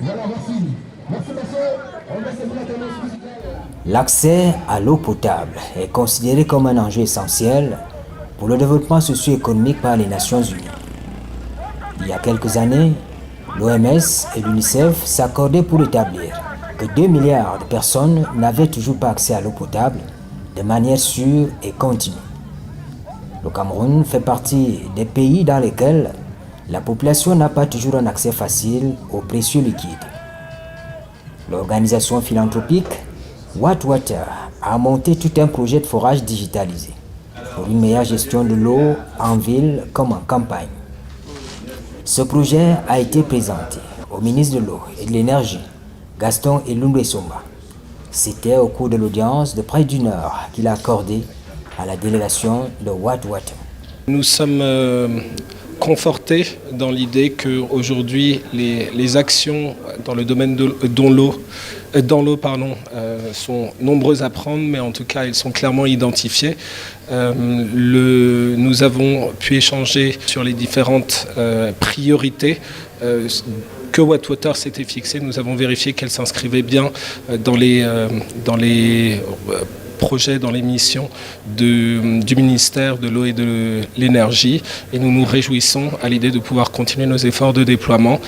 Voilà, merci. Merci, monsieur. On va se mettre à tendance musicale. L'accès à l'eau potable est considéré comme un enjeu essentiel pour le développement socio-économique par les Nations Unies. Il y a quelques années, l'OMS et l'UNICEF s'accordaient pour établir que 2 milliards de personnes n'avaient toujours pas accès à l'eau potable de manière sûre et continue. Le Cameroun fait partie des pays dans lesquels la population n'a pas toujours un accès facile aux précieux liquides. L'organisation philanthropique Water a monté tout un projet de forage digitalisé pour une meilleure gestion de l'eau en ville comme en campagne. Ce projet a été présenté au ministre de l'Eau et de l'Énergie, Gaston Elundwe Somba. C'était au cours de l'audience de près d'une heure qu'il a accordée à la délégation de Water. Nous sommes confortés dans l'idée qu'aujourd'hui, les actions dans le domaine dans l'eau, sont nombreuses à prendre, mais en tout cas, elles sont clairement identifiées. Nous avons pu échanger sur les différentes priorités que Water s'était fixées. Nous avons vérifié qu'elles s'inscrivaient bien dans les projets, dans les missions du ministère de l'eau et de l'énergie, et nous nous réjouissons à l'idée de pouvoir continuer nos efforts de déploiement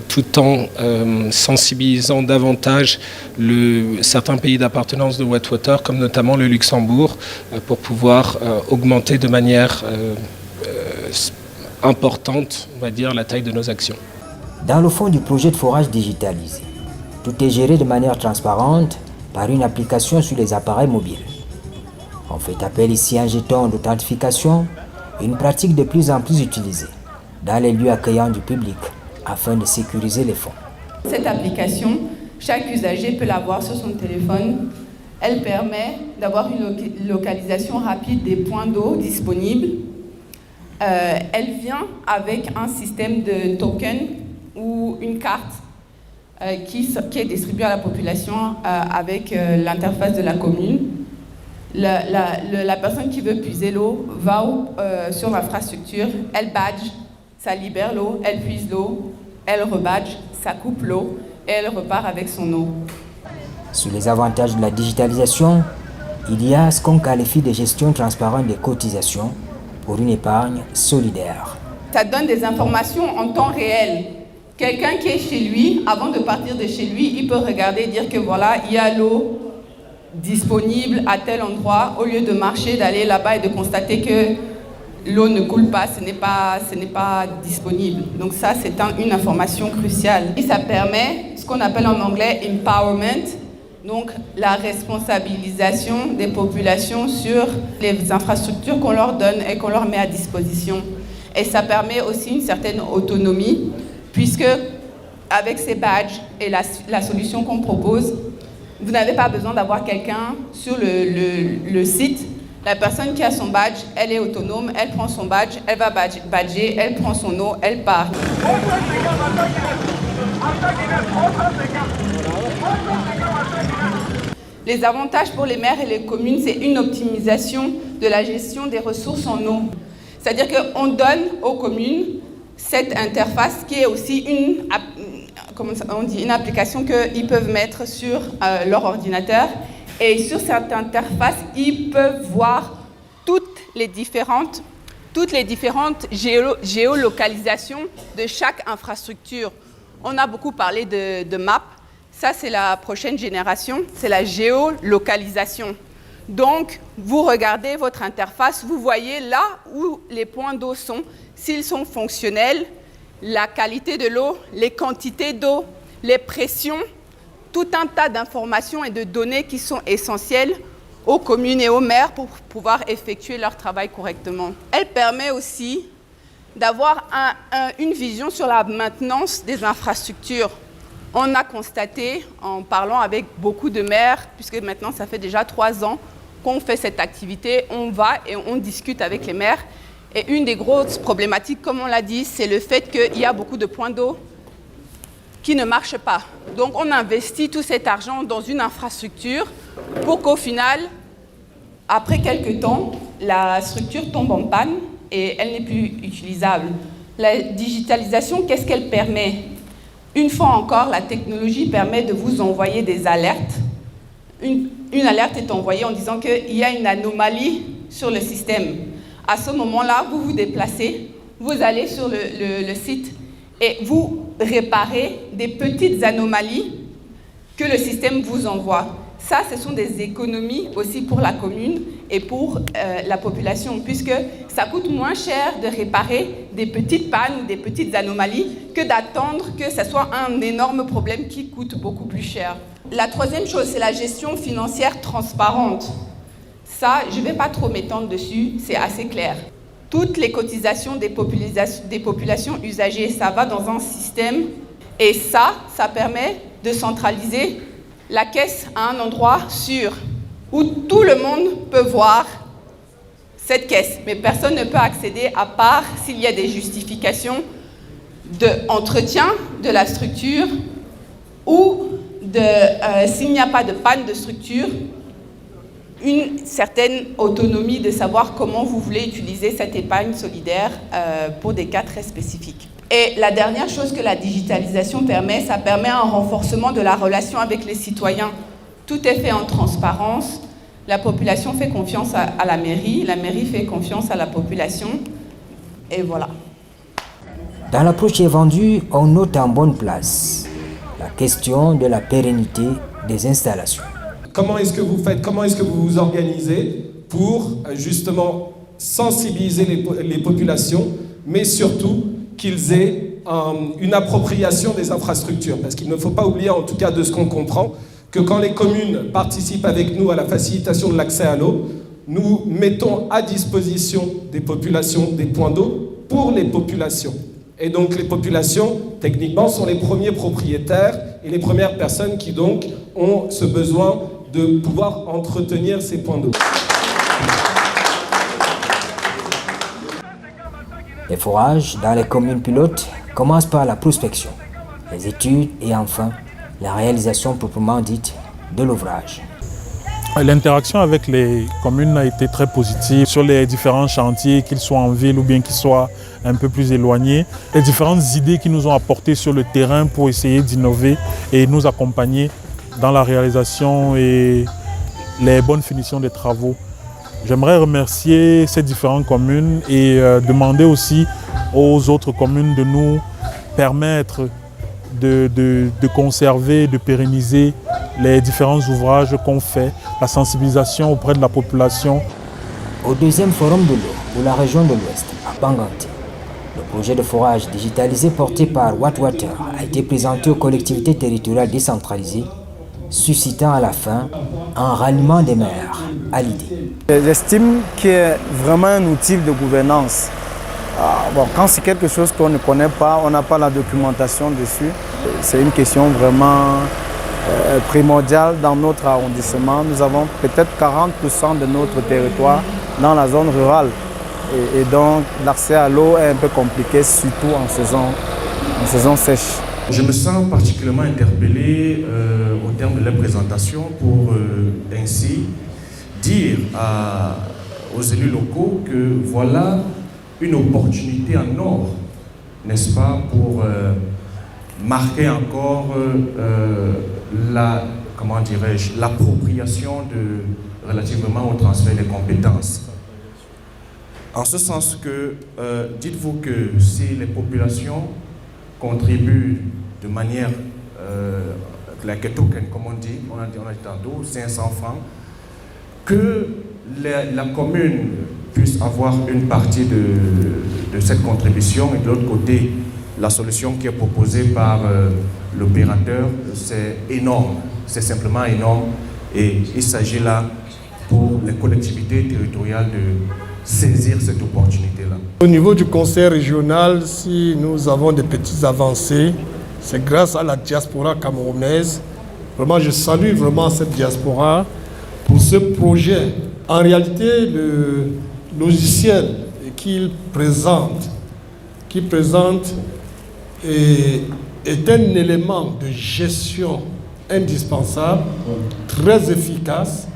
tout en sensibilisant davantage certains pays d'appartenance de Water, comme notamment le Luxembourg, pour pouvoir augmenter de manière importante, on va dire, la taille de nos actions. Dans le fond du projet de forage digitalisé, tout est géré de manière transparente par une application sur les appareils mobiles. On fait appel ici à un jeton d'authentification, une pratique de plus en plus utilisée dans les lieux accueillants du public afin de sécuriser les fonds. Cette application, chaque usager peut l'avoir sur son téléphone. Elle permet d'avoir une localisation rapide des points d'eau disponibles. Elle vient avec un système de token ou une carte qui est distribuée à la population avec l'interface de la commune. La personne qui veut puiser l'eau va sur l'infrastructure, elle badge, ça libère l'eau, elle puise l'eau, elle rebadge, ça coupe l'eau et elle repart avec son eau. Sur les avantages de la digitalisation, il y a ce qu'on qualifie de gestion transparente des cotisations pour une épargne solidaire. Ça donne des informations en temps réel. Quelqu'un qui est chez lui, avant de partir de chez lui, il peut regarder et dire que voilà, il y a l'eau disponible à tel endroit, au lieu de marcher, d'aller là-bas et de constater que l'eau ne coule pas, ce n'est pas disponible. Donc ça, c'est une information cruciale. Et ça permet ce qu'on appelle en anglais « empowerment », donc la responsabilisation des populations sur les infrastructures qu'on leur donne et qu'on leur met à disposition. Et ça permet aussi une certaine autonomie, puisque avec ces badges et la solution qu'on propose, vous n'avez pas besoin d'avoir quelqu'un sur le site. La personne qui a son badge, elle est autonome, elle prend son badge, elle va badger, elle prend son eau, elle part. Les avantages pour les maires et les communes, c'est une optimisation de la gestion des ressources en eau. C'est-à-dire qu'on donne aux communes cette interface qui est aussi une application qu'ils peuvent mettre sur leur ordinateur. Et sur cette interface, ils peuvent voir toutes les différentes géolocalisations de chaque infrastructure. On a beaucoup parlé de MAP. Ça, c'est la prochaine génération, c'est la géolocalisation. Donc, vous regardez votre interface, vous voyez là où les points d'eau sont, s'ils sont fonctionnels, la qualité de l'eau, les quantités d'eau, les pressions, tout un tas d'informations et de données qui sont essentielles aux communes et aux maires pour pouvoir effectuer leur travail correctement. Elle permet aussi d'avoir une vision sur la maintenance des infrastructures. On a constaté, en parlant avec beaucoup de maires, puisque maintenant ça fait déjà 3 ans qu'on fait cette activité, on va et on discute avec les maires. Et une des grosses problématiques, comme on l'a dit, c'est le fait qu'il y a beaucoup de points d'eau qui ne marchent pas. Donc on investit tout cet argent dans une infrastructure pour qu'au final, après quelques temps, la structure tombe en panne et elle n'est plus utilisable. La digitalisation, qu'est-ce qu'elle permet ? Une fois encore, la technologie permet de vous envoyer des alertes. Une alerte est envoyée en disant qu'il y a une anomalie sur le système. À ce moment-là, vous vous déplacez, vous allez sur le site et vous réparez des petites anomalies que le système vous envoie. Ça, ce sont des économies aussi pour la commune et pour la population, puisque ça coûte moins cher de réparer des petites pannes ou des petites anomalies que d'attendre que ce soit un énorme problème qui coûte beaucoup plus cher. La troisième chose, c'est la gestion financière transparente. Ça, je ne vais pas trop m'étendre dessus, c'est assez clair. Toutes les cotisations des populations usagées, ça va dans un système et ça permet de centraliser la caisse à un endroit sûr où tout le monde peut voir cette caisse, mais personne ne peut accéder à part s'il y a des justifications d'entretien de la structure ou s'il n'y a pas de panne de structure, une certaine autonomie de savoir comment vous voulez utiliser cette épargne solidaire pour des cas très spécifiques. Et la dernière chose que la digitalisation permet, ça permet un renforcement de la relation avec les citoyens. Tout est fait en transparence. La population fait confiance à la mairie fait confiance à la population. Et voilà. Dans l'approche qui est vendue, on note en bonne place la question de la pérennité des installations. Comment est-ce que vous faites, comment est-ce que vous vous organisez pour justement sensibiliser les populations, mais surtout qu'ils aient une appropriation des infrastructures. Parce qu'il ne faut pas oublier, en tout cas de ce qu'on comprend, que quand les communes participent avec nous à la facilitation de l'accès à l'eau, nous mettons à disposition des populations des points d'eau pour les populations. Et donc les populations, techniquement, sont les premiers propriétaires et les premières personnes qui donc ont ce besoin de pouvoir entretenir ces points d'eau. Les forages dans les communes pilotes commencent par la prospection, les études et enfin la réalisation proprement dite de l'ouvrage. L'interaction avec les communes a été très positive sur les différents chantiers, qu'ils soient en ville ou bien qu'ils soient un peu plus éloignés. Les différentes idées qui nous ont apportées sur le terrain pour essayer d'innover et nous accompagner dans la réalisation et les bonnes finitions des travaux. J'aimerais remercier ces différentes communes et demander aussi aux autres communes de nous permettre de conserver, de pérenniser les différents ouvrages qu'on fait, la sensibilisation auprès de la population. Au deuxième forum de l'eau pour la région de l'Ouest, à Banganté, le projet de forage digitalisé porté par Wattwater a été présenté aux collectivités territoriales décentralisées, suscitant à la fin un ralliement des maires à l'idée. J'estime qu'il y a vraiment un outil de gouvernance. Quand c'est quelque chose qu'on ne connaît pas, on n'a pas la documentation dessus. C'est une question vraiment primordiale dans notre arrondissement. Nous avons peut-être 40% de notre territoire dans la zone rurale. Et donc l'accès à l'eau est un peu compliqué, surtout en saison sèche. Je me sens particulièrement interpellé au terme de la présentation pour ainsi dire aux élus locaux que voilà une opportunité en or, n'est-ce pas, pour marquer encore l'appropriation relativement au transfert des compétences. En ce sens que, dites-vous que si les populations contribuent de manière, comme on dit tantôt, 500 francs, que la commune puisse avoir une partie de cette contribution et de l'autre côté, la solution qui est proposée par l'opérateur, c'est énorme, c'est simplement énorme et il s'agit là pour les collectivités territoriales de saisir cette opportunité-là. Au niveau du conseil régional, si nous avons des petites avancées, c'est grâce à la diaspora camerounaise. Vraiment, je salue vraiment cette diaspora pour ce projet. En réalité, le logiciel qu'il présente est un élément de gestion indispensable, très efficace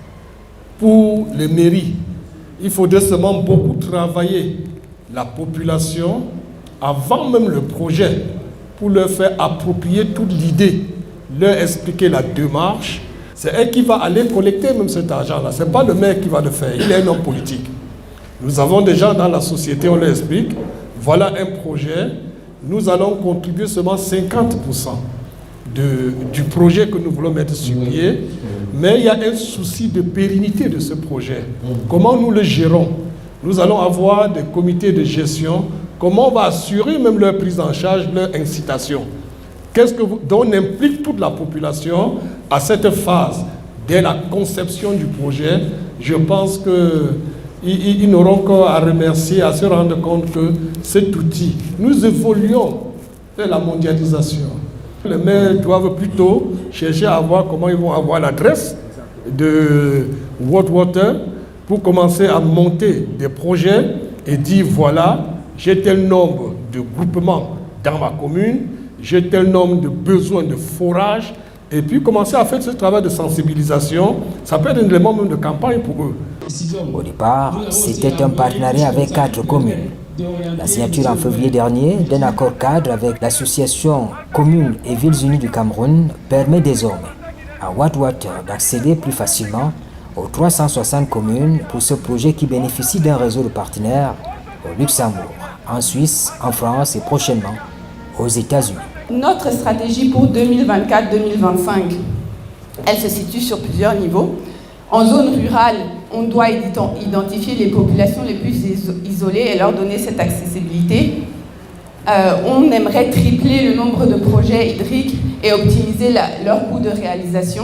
pour les mairies. Il faudrait seulement beaucoup travailler la population avant même le projet pour leur faire approprier toute l'idée, leur expliquer la démarche. C'est elle qui va aller collecter même cet argent-là. Ce n'est pas le maire qui va le faire, il est un homme politique. Nous avons des gens dans la société, on leur explique, voilà un projet, nous allons contribuer seulement 50% du projet que nous voulons mettre sur pied, mais il y a un souci de pérennité de ce projet. Comment nous le gérons? Nous allons avoir des comités de gestion, comment on va assurer même leur prise en charge, leur incitation. Donc on implique toute la population à cette phase, dès la conception du projet. Je pense qu'ils n'auront qu'à remercier, à se rendre compte que cet outil, nous évoluons vers la mondialisation. Les maires doivent plutôt chercher à voir comment ils vont avoir l'adresse de World Water pour commencer à monter des projets et dire voilà, j'ai tel nombre de groupements dans ma commune, j'ai tel nombre de besoins de forage, et puis commencer à faire ce travail de sensibilisation. Ça peut être un élément même de campagne pour eux. Au départ, c'était un partenariat avec 4 communes. La signature en février dernier d'un accord cadre avec l'association Communes et Villes Unies du Cameroun permet désormais à What Water d'accéder plus facilement aux 360 communes pour ce projet qui bénéficie d'un réseau de partenaires au Luxembourg, en Suisse, en France et prochainement aux États-Unis. Notre stratégie pour 2024-2025, elle se situe sur plusieurs niveaux. En zone rurale, on doit identifier les populations les plus isolées et leur donner cette accessibilité. On aimerait tripler le nombre de projets hydriques et optimiser leur coût de réalisation.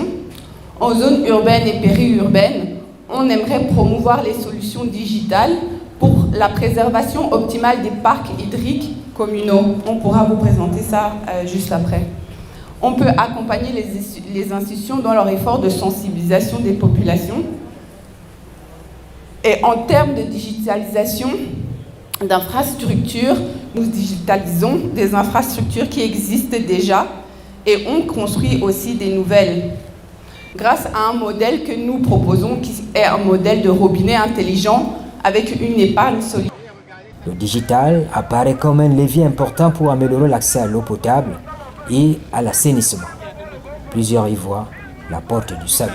En zone urbaine et périurbaine, on aimerait promouvoir les solutions digitales pour la préservation optimale des parcs hydriques communaux. On pourra vous présenter ça juste après. On peut accompagner les institutions dans leur effort de sensibilisation des populations. Et en termes de digitalisation d'infrastructures, nous digitalisons des infrastructures qui existent déjà et on construit aussi des nouvelles. Grâce à un modèle que nous proposons, qui est un modèle de robinet intelligent avec une épargne solide. Le digital apparaît comme un levier important pour améliorer l'accès à l'eau potable et à l'assainissement. Plusieurs y voient la porte du salut.